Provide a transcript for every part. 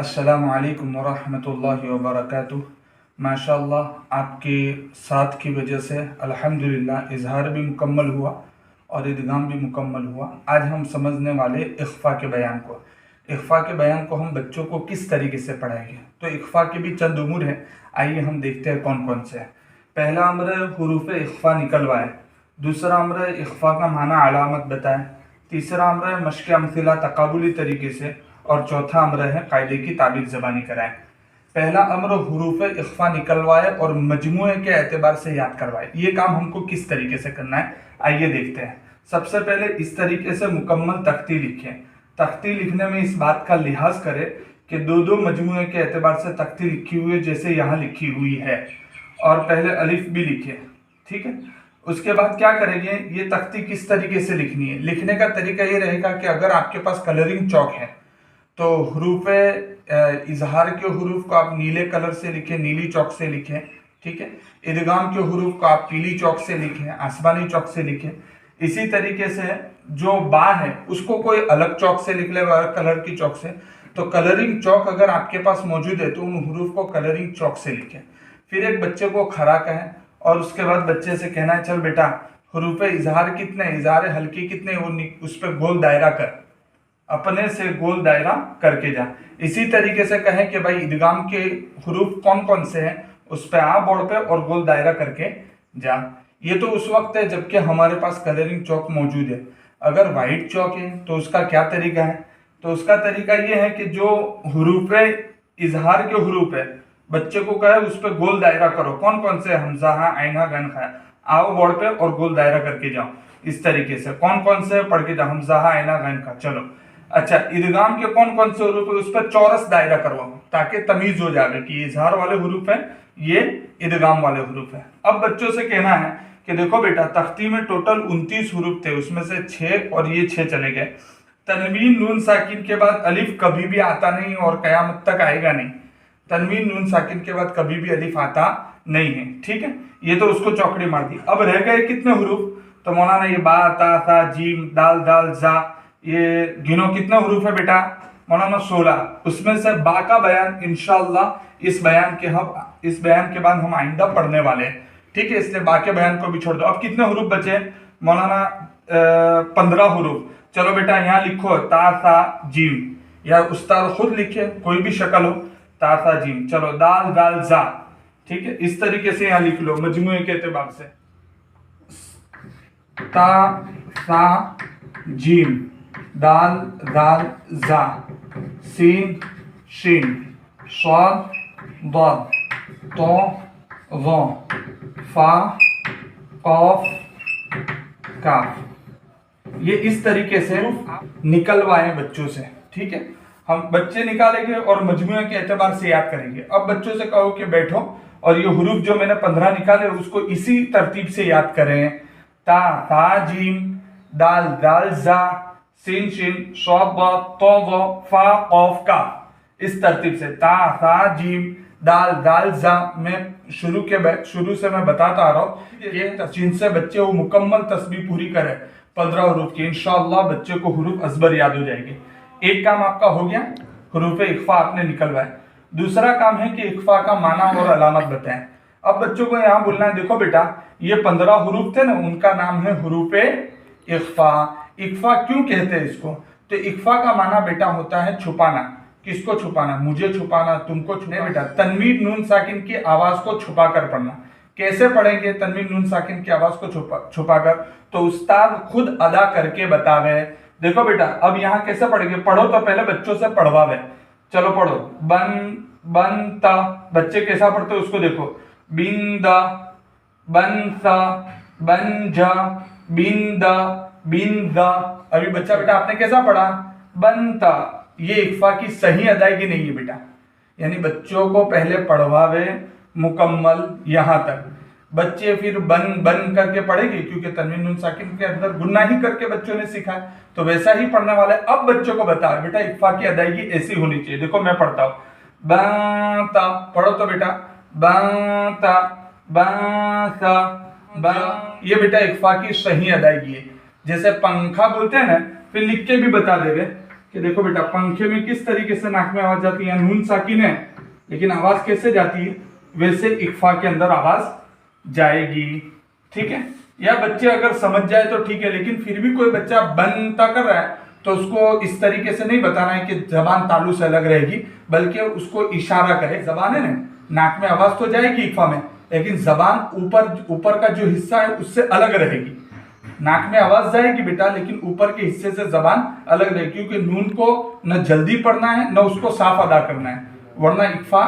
अस्सलाम वालेकुम वरहमतुल्लाहि वबरकातुह। माशाअल्लाह आपके साथ की वजह से अल्हम्दुलिल्लाह इजहार भी मुकम्मल हुआ और इदगाम भी मुकम्मल हुआ। आज हम समझने वाले इख्फा के बयान को। इख्फा के बयान को हम बच्चों को किस तरीके से पढ़ाएंगे। तो इख्फा के भी चंद उमूर हैं, आइए हम देखते हैं कौन कौन से हैं। पहला अमर हुरूफ इख्फा निकलवाए, दूसरा अमर इख्फा का माना अलामत बताएं, तीसरा अमर मश्क अमथिला तकाबुली तरीके से, और चौथा अमर है कायदे की ताबीर ज़बानी कराएं। पहला अमर हुरूफ इख्फा निकलवाए और मजमूए के एतबार से याद करवाए। ये काम हमको किस तरीके से करना है, आइए देखते हैं। सबसे पहले इस तरीके से मुकम्मल तख्ती लिखें। तख्ती लिखने में इस बात का लिहाज करें कि दो दो मजमूए के एतबार से तख्ती लिखी हुई है, जैसे यहाँ लिखी हुई है, और पहले अलिफ भी लिखे, ठीक है। उसके बाद क्या करेंगे, ये तख्ती किस तरीके से लिखनी है। लिखने का तरीका ये रहेगा कि अगर आपके पास कलरिंग चौक है तो हरूफ इजहार के हरूफ को आप नीले कलर से लिखें, नीली चौक से लिखें, ठीक है। इदगाम के हरूफ को आप पीली चौक से लिखें, आसमानी चौक से लिखें। इसी तरीके से जो बा है उसको कोई अलग चौक से लिख ले, कलर की चौक से। तो कलरिंग चौक अगर आपके पास मौजूद है तो उन हरूफ को कलरिंग चौक से लिखें। फिर एक बच्चे को खड़ा कहें और उसके बाद बच्चे से कहना है, चल बेटा हरूफ इजहार कितने, इजहार हल्की कितने, वो उस पर गोल दायरा कर, अपने से गोल दायरा करके जा। इसी तरीके से कहें कि भाई इदगाम के हुरूफ कौन कौन से हैं, उस पे आ बोर्ड पे और गोल दायरा करके जा। ये तो उस वक्त है जबकि हमारे पास कलरिंग चौक मौजूद है। अगर वाइट चौक है तो उसका क्या तरीका है, तो उसका तरीका ये है कि जो हुरूफ इजहार के हुरूफ है बच्चे को कहे उस पर गोल दायरा करो। कौन कौन से, हमजा हा, आइन हा, गन खा, आओ बोर्ड पे और गोल दायरा करके जाओ। इस तरीके से कौन कौन से पढ़ के जाओ, हमजा हा, आइन हा, गन खा। चलो अच्छा, इदगाम के कौन कौन से हुरूफ है उस पर चौरस दायरा करवाओ ताकि तमीज हो जाए कि इजहार वाले हुरूफ है, ये इदगाम वाले हुरूफ है। अब बच्चों से कहना है कि देखो बेटा तख्ती में टोटल 29 हुरूफ थे, उसमें से 6 और ये 6 चले गए। तनवीन नून साकिन के बाद अलिफ कभी भी आता नहीं और कयामत तक आएगा नहीं। तनवीन नून साकिन के बाद कभी भी अलिफ आता नहीं है, ठीक है। ये तो उसको चौकड़ी मार दी। अब रह गए कितने हुरूफ, तो मौलाना ये बा, ता, सा, जीम, दाल, दाल, जा, ये गिनो कितने हुरूफ है बेटा, मौलाना 16। उसमें से बा का बयान इंशाअल्लाह इस बयान के बाद हम आइंदा पढ़ने वाले हैं, ठीक है। इसलिए बा के बयान को भी छोड़ दो। अब कितने हुरूफ बचे मौलाना, 15 हुरूफ। चलो बेटा यहाँ लिखो ता सा जीम, या उस्ताद खुद लिखे कोई भी शक्ल हो, ता सा जीम। चलो दाल दाल जा, ठीक है। इस तरीके से यहाँ लिख लो मजमूए के एतबार से, ता सा जीम, दाल दाल जा, सीन शीन, स्वाद ضاد, तो ज़ो, फा कौफ काफ। ये इस तरीके से निकलवाएं बच्चों से, ठीक है। हम बच्चे निकालेंगे और मजमूए के एतबार से याद करेंगे। अब बच्चों से कहो कि बैठो और ये हुरूफ जो मैंने 15 निकाले उसको इसी तरतीब से याद करें। ता ता जीम, दाल दाल जा, सीन शीन, स्वाद तो फा कौफ का। इस तरतीब से ता ता जीम, दाल दाल जा। मैं शुरू से मैं बताता आ रहा हूँ जिनसे बच्चे वो मुकम्मल तस्बीह पूरी करें 15 हुरूफ की, इंशाअल्लाह बच्चे को हुरूफ अजबर याद हो जाएंगे। एक काम आपका हो गया, हुरूफ इख्फा आपने निकलवाए। दूसरा काम है कि इख्फा का माना और अलामत बताएं। अब बच्चों को यहाँ बोलना है, देखो बेटा ये 15 हुरूफ थे ना, उनका नाम है हुरूफ इख्फा। इख्फा क्यों कहते हैं इसको, तो इख्फा का माना बेटा होता है छुपाना। किसको छुपाना, मुझे छुपाना, तुमको छुपाना। बेटा तनवीन नून साकिन की आवाज को छुपा कर पढ़ना। कैसे पढ़ेंगे तनवीन नून साकिन की आवाज को छुपाकर, तो उस्ताद खुद अदा करके बतावे। देखो बेटा अब यहाँ कैसे पढ़ेंगे, पढ़ो तो पहले बच्चों से पढ़वावे। चलो पढ़ो, बन बन ता, बच्चे कैसा पढ़ते उसको देखो, बिंदा बन सा, बन जा, बिंदा बिंदा। अभी बच्चा बेटा आपने कैसा पढ़ा, बनता। ये इख्फा की सही अदायगी नहीं है बेटा, यानी बच्चों को पहले पढ़वावे मुकम्मल यहाँ तक, बच्चे फिर बन बन करके पढ़ेंगे क्योंकि तनवीन नून साकिन के अंदर गुन्ना ही करके बच्चों ने सीखा है, तो वैसा ही पढ़ने वाला है। अब बच्चों को बताओ बेटा इख्फा की अदायगी ऐसी होनी चाहिए। देखो मैं पढ़ता हूँ, बाता, पढ़ो तो बेटा, बाता बाता बा। ये बेटा इख्फा की सही अदायगी है। जैसे पंखा बोलते हैं ना, फिर लिख के भी बता देवे, कि देखो बेटा पंखे में किस तरीके से नाक में आवाज जाती है, नून साकिन है लेकिन आवाज कैसे जाती है, वैसे इक्फा के अंदर आवाज जाएगी। ठीक है, या बच्चे अगर समझ जाए तो ठीक है, लेकिन फिर भी कोई बच्चा बनता कर रहा है तो उसको इस तरीके से नहीं बताना है कि जबान तालू से अलग रहेगी, बल्कि उसको इशारा करे। जबान है ना, नाक में आवाज तो जाएगी इक्फा में, लेकिन जबान ऊपर का जो हिस्सा है उससे अलग रहेगी। नाक में आवाज जाएगी बेटा, लेकिन ऊपर के हिस्से से जबान अलग रहेगी, क्योंकि नून को न जल्दी पढ़ना है न उसको साफ अदा करना है, वरना इक्फा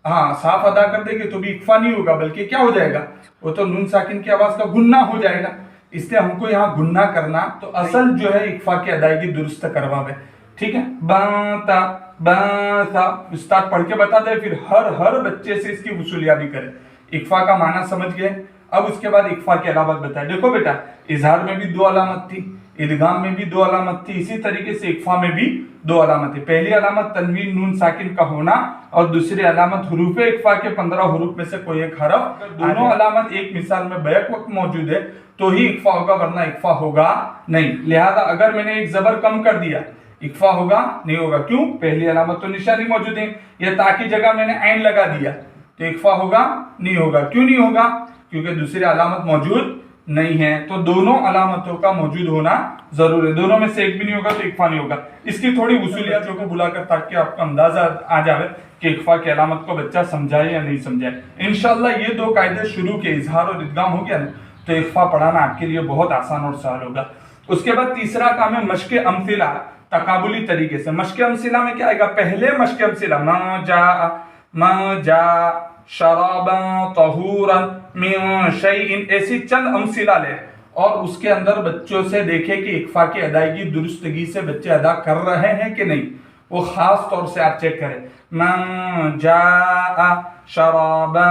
साफ अदा कर देंगे तो भी इक्फा नहीं होगा, बल्कि क्या हो जाएगा, वो तो नून साकिन की आवाज का गुन्ना हो जाएगा। इसलिए हमको यहाँ गुन्ना करना, तो असल जो है इक्फा की अदायगी दुरुस्त करवावे। ठीक है, बाता बाता उस्ताद पढ़ के बता दे, फिर हर बच्चे से इसकी वसूलियाबी करे। इक्फा का माना समझ गए, अब उसके बाद इक्फा की अलामत बताए। देखो बेटा इजहार में भी 2 अलामत थी, इदगाम में भी 2 अलामत थी, इसी तरीके से इक्फा में भी 2 अलामत थी। पहली अलामत तनवीन नून साकिन का होना और दूसरी अलामत हुरूफ इक्फा के 15 हुरूफ में से कोई एक हरफ, दोनों अलामत एक मिसाल में बैक वक्त मौजूद है तो ही इक्फा होगा, वरना इक्फा होगा नहीं। लिहाजा अगर मैंने एक जबर कम कर दिया, इक्फा होगा नहीं होगा। क्यों? पहली अलामत तो निशानी मौजूद है, या ताकि जगह मैंने ऐन लगा दिया तो इक्फा होगा नहीं होगा। क्यों नहीं होगा? क्योंकि दूसरी अलामत मौजूद नहीं है। तो दोनों अलामतों का मौजूद होना जरूर है, दोनों में से एक भी नहीं होगा तो इक्फा नहीं होगा। इसकी थोड़ी वसूलियातों को बुलाकर ताकि आपको अंदाजा आ जाए कि इक्फा की अलामत को बच्चा समझाए या नहीं समझाए। इंशाल्लाह ये 2 कायदे शुरू के, इजहार और इदगाम हो गया ना, तो इक्फा पढ़ाना आपके लिए बहुत आसान और सहल होगा। उसके बाद तीसरा काम है मश्क अमसिला, तकाबुली तरीके से। मश्क अमसिला में क्या आएगा? पहले मश्क अमसिला मा जा शराबा तहूरन मिन शैइन, ऐसी चंद अमसिला ले और उसके अंदर बच्चों से देखे कि इक्फा की अदायगी दुरुस्तगी से बच्चे अदा कर रहे हैं कि नहीं, वो खास तौर से आप चेक करें। मा जा शराबा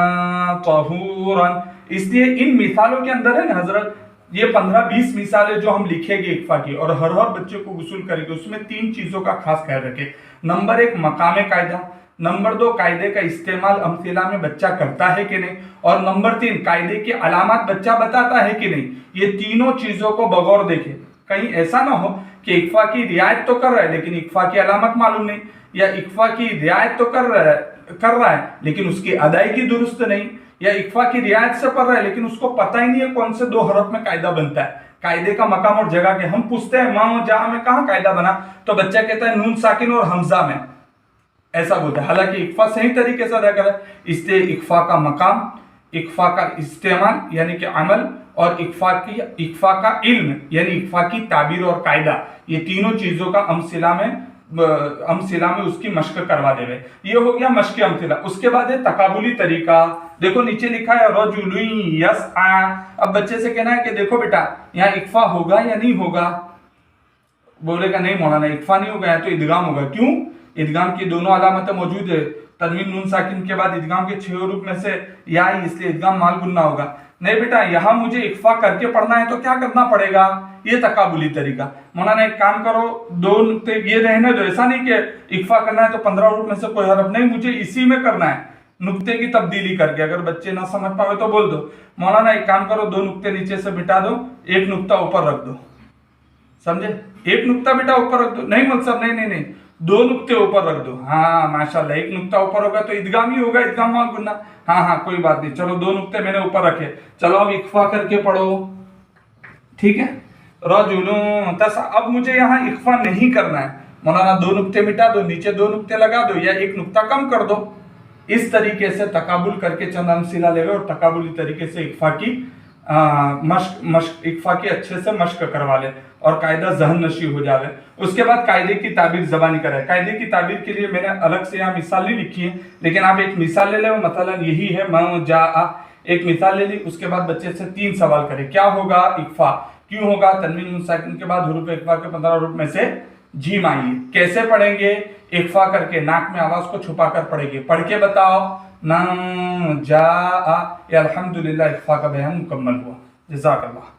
तहूरन, इसलिए इन मिसालों के अंदर है ना हजरत, ये 15-20 मिसालें जो हम लिखेंगे इक्फा की और हर बच्चे को वसूल करेंगे, उसमें 3 चीजों का खास ख्याल रखें। नंबर 1 मकाम कायदा, नंबर 2 कायदे का इस्तेमाल अमसिला में बच्चा करता है कि नहीं, और नंबर 3 कायदे की अलामत बच्चा बताता है कि नहीं। ये तीनों चीजों को बगौर देखे, कहीं ऐसा ना हो कि इक्फा की रियायत तो कर रहा है लेकिन इक्फा की अलामत मालूम नहीं, या इक्फा की रियायत तो कर रहा है लेकिन उसकी अदायगी दुरुस्त नहीं, या इक्फा की रियायत से पढ़ रहा है लेकिन उसको पता ही नहीं है कौन से 2 हरफ में कायदा बनता है। कायदे का मकाम और जगह के हम पूछते हैं मा जा में कहाँ कायदा बना, तो बच्चा कहता है नून साकिन और हमजा में, ऐसा बोलता है, हालांकि इक्फा सही तरीके से अदा करे। इसलिए इक्फा का मकाम, इक्फा का इस्तेमाल यानी कि अमल, और इक्फा का इल्म यानी इक्फा की ताबीर और कायदा, ये तीनों चीजों का अमसिला में उसकी मश्क करवा देवे। ये हो गया मश्क अमसिला। उसके बाद है तकाबुली तरीका। देखो नीचे लिखा है रजुलुन यस्आ। अब बच्चे से कहना है कि देखो बेटा यहाँ इक्फा होगा या नहीं होगा, बोलेगा नहीं मौलाना इक्फा नहीं होगा, तो इदगाम होगा। क्यों? इदगाम की दोनों अलामतें मौजूद है, तनवीन नून साकिन के बाद इदगाम के 6 रूप में से या ही, इसलिए इदगाम माल गुन्ना होगा। नहीं बेटा यहाँ मुझे इक्फा करके पढ़ना है तो क्या करना पड़ेगा? ये तकाबुली तरीका। मौलाना एक काम करो, 2 नुक्ते ये रहने दो, ऐसा नहीं कि इक्फा करना है तो 15 रूप में से कोई हरफ नहीं, मुझे इसी में करना है, नुक्ते की तब्दीली करके। अगर बच्चे ना समझ पाए तो बोल दो मौलाना एक काम करो, 2 नुक्ते नीचे से मिटा दो, 1 नुक्ता ऊपर रख दो, समझे? 1 नुक्ता बेटा ऊपर रख दो। नहीं मतलब नहीं 2 नुक्ते ऊपर रख दो। हाँ माशाल्लाह, 1 नुक्ता ऊपर होगा तो इदगाम ही होगा, इदगाम माल गुन्ना। हाँ कोई बात नहीं, चलो 2 नुक्ते मैंने ऊपर रखे। चलो अब इक्फा करके पढ़ो, ठीक है? रजुलुन तस। अब मुझे यहाँ इक्फा नहीं करना है, मौलाना 2 नुक्ते मिटा दो, नीचे 2 नुक्ते लगा दो, या 1 नुक्ता कम कर दो। इस तरीके से तकाबुल करके चंद अमसिला लेवे और तकाबुली तरीके से इक्फा की इक्फा की अच्छे से मश्क करवा ले और कायदा जहन नशी हो जावे। उसके बाद कायदे की ताबीर जबानी कराए। कायदे की ताबीर के लिए मैंने अलग से यहाँ मिसाल नहीं लिखी है, लेकिन आप एक मिसाल ले ले, मसलन यही है मा जा आ, एक मिसाल ले ली। उसके बाद बच्चे से 3 सवाल करें, क्या होगा इक्फा, क्यों होगा, तनवीन नून साकिन के बाद हुरूफ इक्फा के 15 रूप में से जीम आइए। कैसे पढ़ेंगे? इक्फा करके नाक में आवाज को छुपा कर पढ़ेंगे। पढ़ के बताओ ना जा आ। अल्हम्दुलिल्लाह इक्फा का बयान मुकम्मल हुआ। जज़ाकल्लाह।